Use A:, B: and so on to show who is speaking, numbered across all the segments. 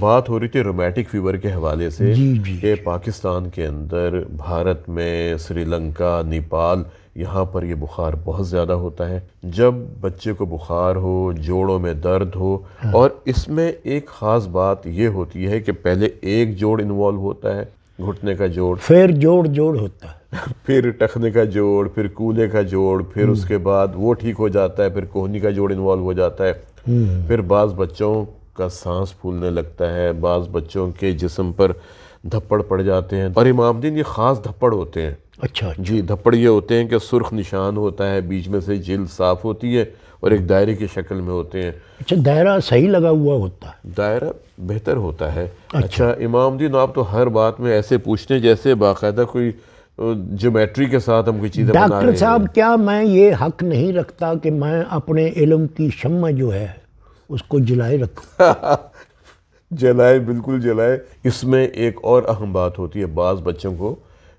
A: بات ہو رہی تھی رومیٹک فیور کے حوالے سے
B: جی
A: کہ پاکستان کے اندر، بھارت میں، سری لنکا، نیپال، یہاں پر یہ بخار بہت زیادہ ہوتا ہے. جب بچے کو بخار ہو، جوڑوں میں درد ہو، اور اس میں ایک خاص بات یہ ہوتی ہے کہ پہلے ایک جوڑ انوالو ہوتا ہے، گھٹنے کا جوڑ،
B: پھر جوڑ ہوتا ہے،
A: پھر ٹخنے کا جوڑ، پھر کولے کا جوڑ، پھر اس کے بعد وہ ٹھیک ہو جاتا ہے، پھر کوہنی کا جوڑ انوالو ہو جاتا ہے. پھر بعض بچوں کا سانس پھولنے لگتا ہے، بعض بچوں کے جسم پر دھپڑ پڑ جاتے ہیں. اور امام دین یہ خاص دھپڑ ہوتے ہیں.
B: اچھا
A: جی، دھپڑ یہ ہوتے ہیں کہ سرخ نشان ہوتا ہے، بیچ میں سے جلد صاف ہوتی ہے اور ایک دائرے کی شکل میں ہوتے ہیں.
B: اچھا، دائرہ صحیح لگا ہوا ہوتا ہے،
A: دائرہ بہتر ہوتا ہے. اچھا امام دین، آپ تو ہر بات میں ایسے پوچھتے ہیں جیسے باقاعدہ کوئی جیومیٹری کے ساتھ ہم کوئی چیزیں بنا رہے ہیں.
B: ڈاکٹر صاحب کیا میں یہ حق نہیں رکھتا کہ میں اپنے علم کی شمع جو ہے اس کو جلائے رکھوں؟
A: جلائے، بالکل جلائے. اس میں ایک اور اہم بات ہوتی ہے، بعض بچوں کو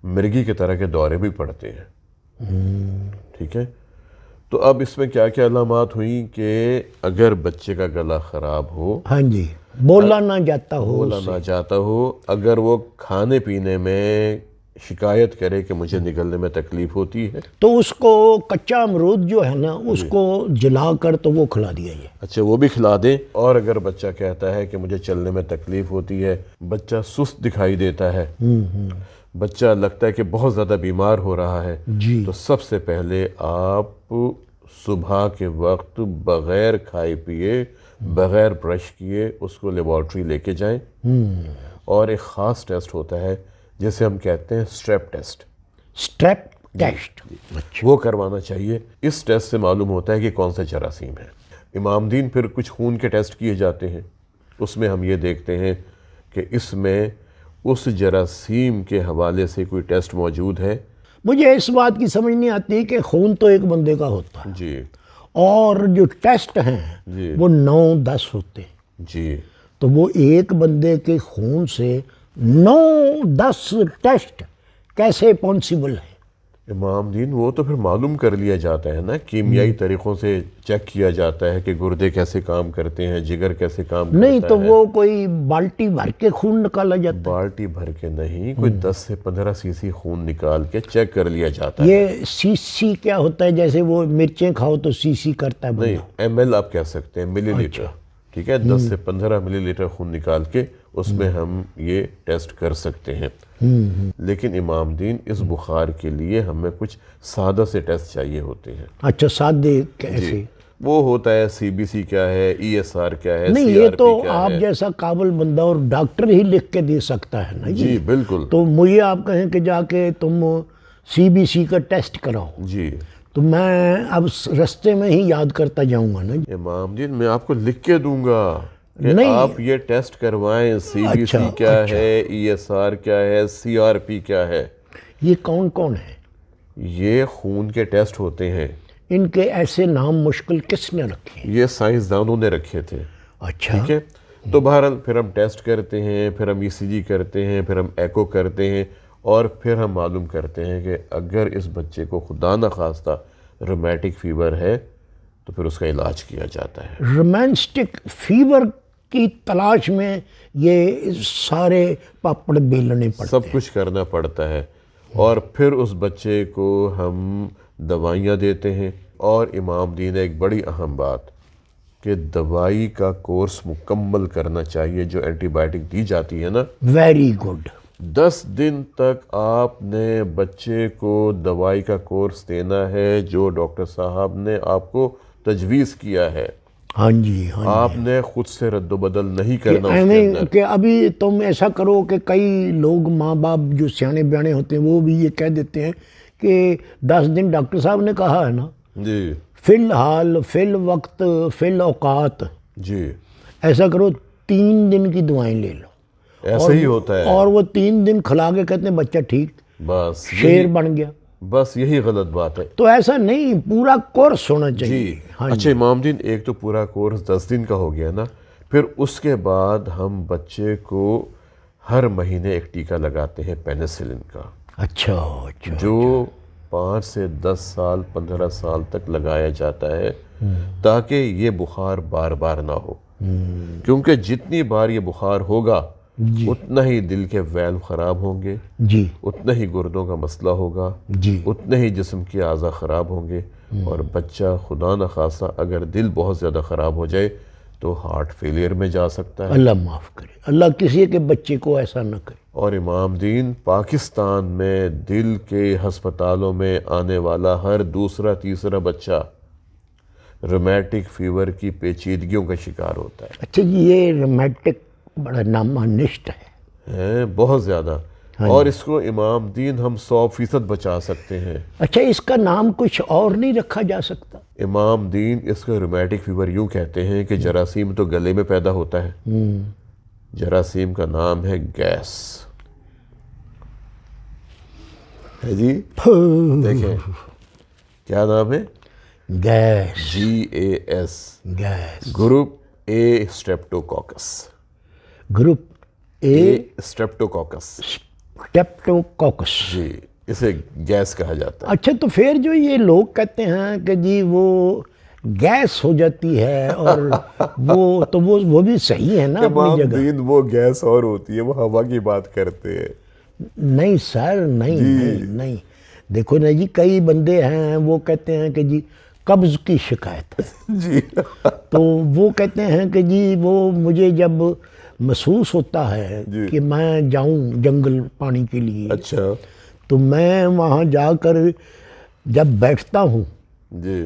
A: مرگی کی طرح کے دورے بھی پڑتے ہیں. ٹھیک ہے، تو اب اس میں کیا کیا علامات ہوئیں کہ اگر بچے کا گلا خراب ہو،
B: ہاں جی، بولا نہ جاتا ہو،
A: بولا نہ جاتا ہو، اگر وہ کھانے پینے میں شکایت کرے کہ مجھے نگلنے میں تکلیف ہوتی ہے،
B: تو اس کو کچا امرود جو ہے نا اس کو جلا کر تو وہ کھلا دیا جائے.
A: اچھا وہ بھی کھلا دیں. اور اگر بچہ کہتا ہے کہ مجھے چلنے میں تکلیف ہوتی ہے، بچہ سست دکھائی دیتا ہے، بچہ لگتا ہے کہ بہت زیادہ بیمار ہو رہا ہے،
B: جی،
A: تو سب سے پہلے آپ صبح کے وقت بغیر کھائے پیے، بغیر برش کیے اس کو لیبارٹری لے کے جائیں. اور ایک خاص ٹیسٹ ہوتا ہے جسے ہم کہتے ہیں اسٹریپ ٹیسٹ.
B: اسٹریپ ٹیسٹ،
A: وہ کروانا چاہیے. اس ٹیسٹ سے معلوم ہوتا ہے کہ کون سا جراثیم ہے. امام دین پھر کچھ خون کے ٹیسٹ کیے جاتے ہیں. اس میں ہم یہ دیکھتے ہیں کہ اس میں اس جراثیم کے حوالے سے کوئی ٹیسٹ موجود ہے.
B: مجھے اس بات کی سمجھ نہیں آتی کہ خون تو ایک بندے کا ہوتا ہے
A: جی
B: اور جو ٹیسٹ ہیں
A: جی
B: وہ 9-10 ہوتے ہیں،
A: جی
B: تو وہ ایک بندے کے خون سے 9-10 ٹیسٹ کیسے پاسبل ہے؟
A: امام دین وہ تو پھر معلوم کر لیا جاتا ہے نا، کیمیائی طریقوں سے چیک کیا جاتا ہے کہ گردے کیسے کام کرتے ہیں، جگر کیسے کام کرتا ہے.
B: نہیں تو وہ کوئی بالٹی بھر کے خون نکالا جاتا ہے؟
A: بالٹی بھر کے نہیں، کوئی 10 سے 15 سی سی خون نکال کے چیک کر لیا جاتا ہے.
B: یہ سی سی کیا ہوتا ہے؟ جیسے وہ مرچیں کھاؤ تو سی سی کرتا ہے
A: نہیں،
B: بندہ.
A: ایم ایل آپ کہہ سکتے ہیں، ملی لیٹر. ٹھیک ہے، 10 سے 15 ملی لیٹر خون نکال کے اس میں ہم یہ ٹیسٹ کر سکتے ہیں. لیکن امام دین اس بخار کے لیے ہمیں کچھ سادہ سے ٹیسٹ چاہیے ہوتے ہیں.
B: اچھا، سادے کیسے؟
A: وہ ہوتا ہے سی بی سی کیا ہے، ای ایس آر کیا ہے،
B: نہیں،
A: سی
B: یہ
A: آر
B: تو
A: پی کیا
B: آپ
A: ہے.
B: جیسا قابل بندہ اور ڈاکٹر ہی لکھ کے دے سکتا ہے نا.
A: جی بالکل.
B: تو مجھے آپ کہیں کہ جا کے تم سی بی سی کا ٹیسٹ کراؤ،
A: جی
B: تو میں اب رستے میں ہی یاد کرتا جاؤں گا نا.
A: امام دین میں آپ کو لکھ کے دوں گا کہ
B: نہیں.
A: آپ یہ ٹیسٹ کروائیں، سی بی سی کیا ہے، ای ایس آر کیا ہے، سی آر پی کیا ہے.
B: یہ کون کون ہے؟
A: یہ خون کے ٹیسٹ ہوتے ہیں.
B: ان کے ایسے نام مشکل کس نے رکھے ہیں؟
A: یہ سائنسدانوں نے رکھے تھے.
B: اچھا،
A: ٹھیک ہے، تو بہرحال پھر ہم ٹیسٹ کرتے ہیں، پھر ہم ای سی جی کرتے ہیں، پھر ہم ایکو کرتے ہیں، اور پھر ہم معلوم کرتے ہیں کہ اگر اس بچے کو خدا نخواستہ رومیٹک فیور ہے تو پھر اس کا علاج کیا جاتا ہے.
B: رومانسٹک فیور کی تلاش میں یہ سارے پاپڑ بیلنے پڑتے
A: سب کچھ کرنا پڑتا ہے. اور پھر اس بچے کو ہم دوائیاں دیتے ہیں. اور امام دین ایک بڑی اہم بات کہ دوائی کا کورس مکمل کرنا چاہیے. جو اینٹی بائیوٹک دی جاتی ہے نا،
B: ویری گڈ.
A: 10 دن تک آپ نے بچے کو دوائی کا کورس دینا ہے جو ڈاکٹر صاحب نے آپ کو تجویز کیا ہے.
B: ہاں جی، ہاں جی.
A: آپ نے خود سے رد و بدل نہیں کرنا اس کے اندر.
B: کہ ابھی تم ایسا کرو کہ کئی لوگ ماں باپ جو سیانے بیانے ہوتے ہیں وہ بھی یہ کہہ دیتے ہیں کہ 10 دن ڈاکٹر صاحب نے کہا ہے نا،
A: جی
B: فی الحال، فی الوقت، فی الاوقات.
A: جی
B: ایسا کرو 3 دن کی دوائیں لے لو.
A: ایسا ہی ہوتا ہے.
B: اور وہ 3 دن کھلا کے کہتے ہیں بچہ ٹھیک،
A: بس
B: شیر بن گیا.
A: بس یہی غلط بات ہے.
B: تو ایسا نہیں، پورا کورس ہونا چاہیے.
A: جی اچھا امام دین، ایک تو پورا کورس 10 دن کا ہو گیا نا، پھر اس کے بعد ہم بچے کو ہر مہینے ایک ٹیکہ لگاتے ہیں پینیسلن کا.
B: اچھا،
A: جو 5 سے 10 سال 15 سال تک لگایا جاتا ہے تاکہ یہ بخار بار بار نہ ہو. کیونکہ جتنی بار یہ بخار ہوگا اتنا ہی دل کے ویلو خراب ہوں گے،
B: جی
A: اتنا ہی گردوں کا مسئلہ ہوگا،
B: جی
A: اتنے ہی جسم کے اعضاء خراب ہوں گے، اور بچہ خدا نخواستہ اگر دل بہت زیادہ خراب ہو جائے تو ہارٹ فیلئر میں جا سکتا ہے۔
B: اللہ معاف کرے، اللہ کسی کے بچے کو ایسا نہ کرے۔
A: اور امام دین، پاکستان میں دل کے ہسپتالوں میں آنے والا ہر دوسرا تیسرا بچہ رومیٹک فیور کی پیچیدگیوں کا شکار ہوتا ہے۔
B: اچھا جی، یہ رومیٹک بڑا نامانشت ہے۔
A: بہت زیادہ، اور اس کو امام دین ہم 100% بچا سکتے ہیں۔
B: اچھا، اس کا نام کچھ اور نہیں رکھا جا سکتا؟
A: امام دین اس کو رومیٹک فیور یوں کہتے ہیں کہ جراثیم تو گلے میں پیدا ہوتا ہے، جراثیم کا نام ہے گیس، ہے جی، دیکھیں کیا نام ہے،
B: گیس،
A: GAS،
B: گیس،
A: گروپ اے اسٹریپٹوکوکس،
B: گروپ اے
A: اسٹریپٹوکوکس،
B: اسٹریپٹوکوکس۔
A: جی، اسے گیس کہا جاتا ہے۔
B: اچھا، تو پھر جو یہ لوگ کہتے ہیں کہ جی وہ گیس ہو جاتی ہے، اور وہ بھی صحیح ہے نا اپنی
A: امام
B: جگہ؟
A: دین وہ گیس اور ہوتی ہے، وہ ہوا کی بات کرتے ہیں۔
B: نہیں سر، نہیں، دیکھو نا جی، کئی بندے ہیں وہ کہتے ہیں کہ جی قبض کی شکایت ہے،
A: جی
B: تو وہ کہتے ہیں کہ جی وہ مجھے جب محسوس ہوتا ہے کہ میں جاؤں جنگل پانی کے لیے،
A: اچھا
B: تو میں وہاں جا کر جب بیٹھتا ہوں
A: جی،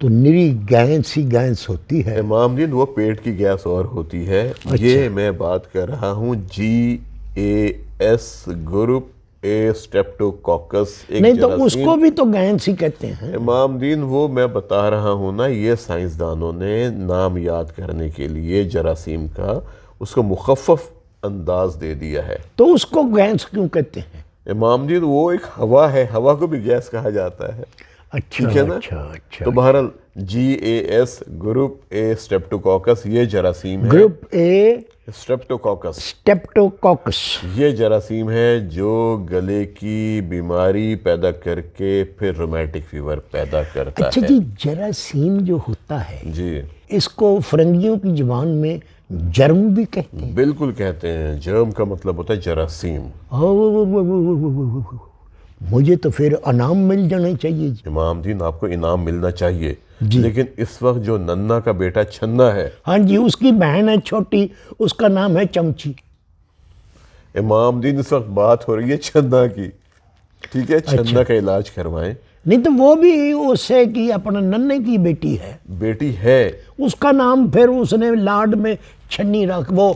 B: تو نری گیس ہی گیس ہوتی ہے۔
A: امام دین وہ پیٹ کی گیس اور ہوتی ہے، یہ میں بات کر رہا ہوں GAS، گروپ اے اسٹریپٹوکوکس، ایک
B: نہیں تو اس
A: جراثیم۔
B: کو بھی تو گیس ہی کہتے ہیں۔
A: امام دین وہ میں بتا رہا ہوں نا، یہ سائنسدانوں نے نام یاد کرنے کے لیے جراثیم کا اس کو مخفف انداز دے دیا ہے۔
B: تو اس کو گیس کیوں کہتے ہیں؟
A: امام دین وہ ایک ہوا ہے، ہوا کو بھی گیس کہا جاتا ہے،
B: اچھا
A: ٹھیک ہے نا؟
B: اچھا،
A: تو بہرحال GAS، گروپ اے اسٹریپٹوکوکس، یہ جراثیم ہے،
B: گروپ اے
A: اسٹریپٹوکوکس،
B: اسٹریپٹوکوکس۔
A: یہ جراثیم ہے جو گلے کی بیماری پیدا کر کے پھر رومیٹک فیور پیدا کرتا
B: اچھا
A: ہے۔
B: جی، جراثیم جو ہوتا ہے
A: جی
B: اس کو فرنگیوں کی زبان میں جرم بھی کہتے ہیں۔
A: بالکل کہتے ہیں، جرم کا مطلب ہوتا ہے جراثیم۔
B: مجھے تو پھر انعام مل جانا چاہیے جی۔
A: امام دین آپ کو انعام ملنا چاہیے، لیکن اس وقت جو ننا کا بیٹا چھنا ہے،
B: ہاں جی، اس کی بہن ہے چھوٹی، اس کا نام ہے چمچی۔
A: امام دین اس وقت بات ہو رہی ہے چھنا کی، ٹھیک ہے، چھنا کا علاج کروائیں۔
B: نہیں تو وہ بھی اس سے کی اپنا ننے کی بیٹی ہے،
A: بیٹی ہے،
B: اس کا نام پھر اس نے لاڈ میں چھنی رکھ، وہ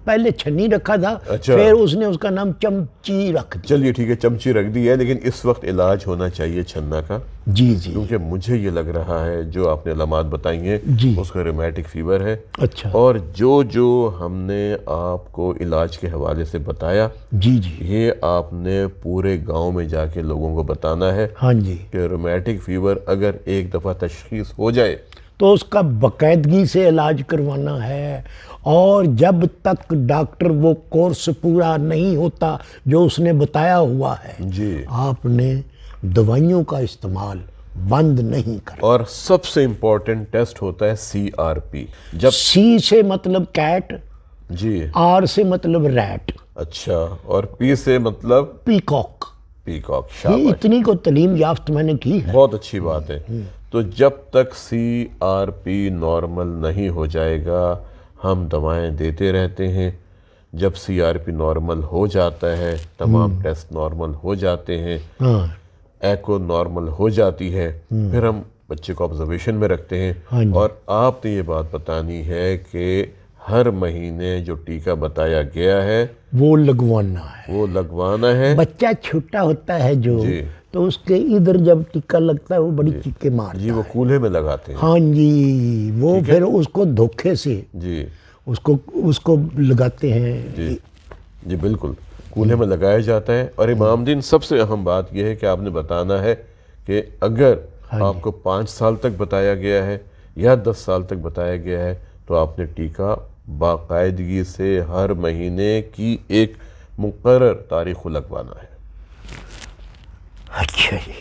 B: پہلے چھنی رکھا تھا،
A: اچھا،
B: پھر اس نے اس کا نام چمچی رکھ دیا۔
A: چلیے ٹھیک ہے، چمچی رکھ دی ہے، لیکن اس وقت علاج ہونا چاہیے چھنا کا،
B: جی جی
A: کیونکہ مجھے یہ لگ رہا ہے جو آپ نے علامات بتائی ہیں
B: جی،
A: اس کا رومیٹک فیور ہے،
B: اچھا
A: اور جو ہم نے آپ کو علاج کے حوالے سے بتایا،
B: جی جی،
A: یہ آپ نے پورے گاؤں میں جا کے لوگوں کو بتانا ہے
B: ہاں جی،
A: کہ رومیٹک فیور اگر ایک دفعہ تشخیص ہو جائے
B: تو اس کا باقاعدگی سے علاج کروانا ہے، اور جب تک ڈاکٹر وہ کورس پورا نہیں ہوتا جو اس نے بتایا ہوا ہے،
A: جی،
B: آپ نے دوائیوں کا استعمال بند نہیں کرنا۔
A: اور سب سے امپورٹنٹ ٹیسٹ ہوتا ہے CRP، جب
B: سی سے مطلب کیٹ،
A: جی،
B: آر سے مطلب ریٹ،
A: اچھا، اور P سے مطلب
B: پیکاک۔
A: پیکاک،
B: یہ
A: شاباش،
B: اتنی کو تعلیم یافت میں نے کی ہے۔
A: بہت اچھی بات ہے۔ تو جب تک CRP نارمل نہیں ہو جائے گا ہم دوائیں دیتے رہتے ہیں، جب CRP نارمل ہو جاتا ہے، تمام ٹیسٹ نارمل ہو جاتے ہیں،
B: ہاں
A: ایکو نارمل ہو جاتی ہے، پھر ہم بچے کو آبزرویشن میں رکھتے ہیں،
B: ہاں جی،
A: اور آپ نے یہ بات بتانی ہے کہ ہر مہینے جو ٹیکہ بتایا گیا ہے
B: وہ لگوانا ہے۔
A: وہ لگوانا ہے۔
B: بچہ چھوٹا ہوتا ہے جو،
A: جی،
B: تو اس کے ادھر جب ٹکا لگتا ہے وہ بڑی چیخیں مارتا
A: جی،
B: ہے۔
A: وہ کولہے میں لگاتے ہیں،
B: ہاں جی، وہ پھر اس کو دھوکے سے
A: جی
B: اس کو لگاتے ہیں۔
A: جی جی، بالکل کولہے میں لگایا جاتا ہے۔ اور امام دین سب سے اہم بات یہ ہے کہ آپ نے بتانا ہے کہ اگر آپ کو 5 سال تک بتایا گیا ہے یا 10 سال تک بتایا گیا ہے تو آپ نے ٹیکہ باقاعدگی سے ہر مہینے کی ایک مقرر تاریخ کو لگوانا ہے۔
B: اچھا جی۔